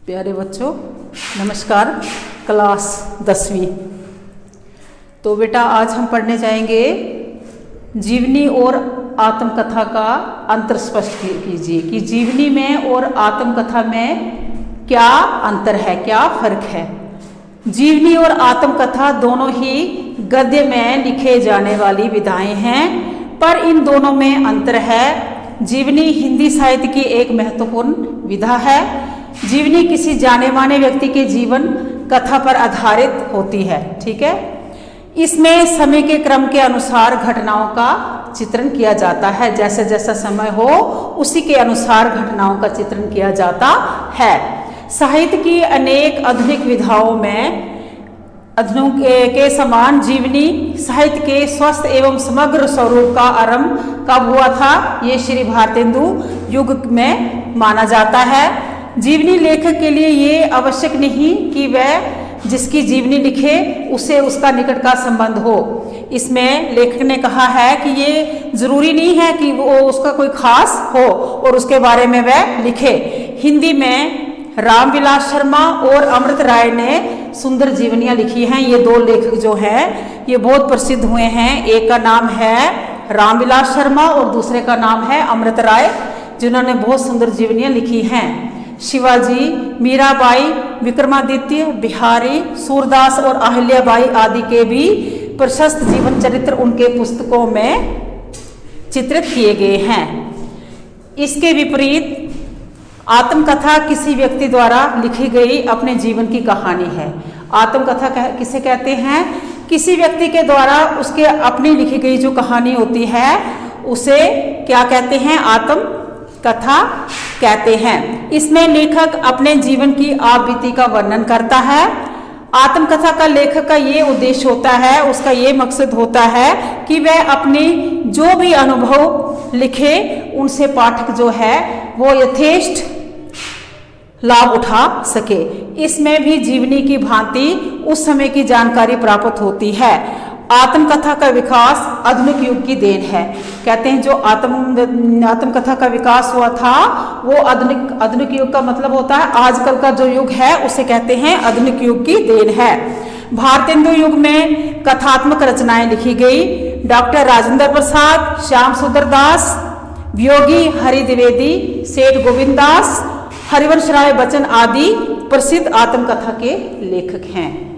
प्यारे बच्चों नमस्कार। क्लास 10वीं। तो बेटा आज हम पढ़ने जाएंगे जीवनी और आत्मकथा का अंतर स्पष्ट कीजिए कि जीवनी में और आत्मकथा में क्या अंतर है, क्या फर्क है। जीवनी और आत्मकथा दोनों ही गद्य में लिखे जाने वाली विधाएं हैं, पर इन दोनों में अंतर है। जीवनी हिंदी साहित्य की एक महत्वपूर्ण विधा है। जीवनी किसी जाने माने व्यक्ति के जीवन कथा पर आधारित होती है, ठीक है। इसमें समय के क्रम के अनुसार घटनाओं का चित्रण किया जाता है। जैसे जैसा समय हो उसी के अनुसार घटनाओं का चित्रण किया जाता है। साहित्य की अनेक आधुनिक विधाओं में के समान जीवनी साहित्य के स्वस्थ एवं समग्र स्वरूप का आरंभ कब हुआ था, ये श्री भारतेंदु युग में माना जाता है। जीवनी लेखक के लिए ये आवश्यक नहीं कि वह जिसकी जीवनी लिखे उसे उसका निकट का संबंध हो। इसमें लेखक ने कहा है कि ये जरूरी नहीं है कि वो उसका कोई खास हो और उसके बारे में वह लिखे। हिंदी में रामविलास शर्मा और अमृत राय ने सुंदर जीवनियां लिखी हैं। ये दो लेखक जो हैं ये बहुत प्रसिद्ध हुए हैं। एक का नाम है रामविलास शर्मा और दूसरे का नाम है अमृत राय, जिन्होंने बहुत सुंदर जीवनियां लिखी हैं। शिवाजी, मीराबाई, विक्रमादित्य, बिहारी, सूरदास और अहिल्याबाई आदि के भी प्रशस्त जीवन चरित्र उनके पुस्तकों में चित्रित किए गए हैं। इसके विपरीत आत्मकथा किसी व्यक्ति द्वारा लिखी गई अपने जीवन की कहानी है। आत्मकथा किसे कहते हैं? किसी व्यक्ति के द्वारा उसके अपनी लिखी गई जो कहानी होती है उसे क्या कहते हैं? आत्मकथा कहते हैं। इसमें लेखक अपने जीवन की आप बीती का वर्णन करता है। आत्मकथा का लेखक का ये उद्देश्य होता है, उसका ये मकसद होता है कि वह अपने जो भी अनुभव लिखे उनसे पाठक जो है वो यथेष्ट लाभ उठा सके। इसमें भी जीवनी की भांति उस समय की जानकारी प्राप्त होती है। आत्मकथा का विकास आधुनिक युग की देन है। कहते हैं जो आत्मकथा का विकास हुआ था वो आधुनिक युग का मतलब होता है आजकल का जो युग है उसे कहते हैं आधुनिक युग की देन है। भारतेंदु युग में कथात्मक रचनाएं लिखी गई। डॉक्टर राजेंद्र प्रसाद, श्याम सुंदर दास, वियोगी हरि द्विवेदी, सेठ गोविंद दास, हरिवंश राय बच्चन आदि प्रसिद्ध आत्मकथा के लेखक हैं।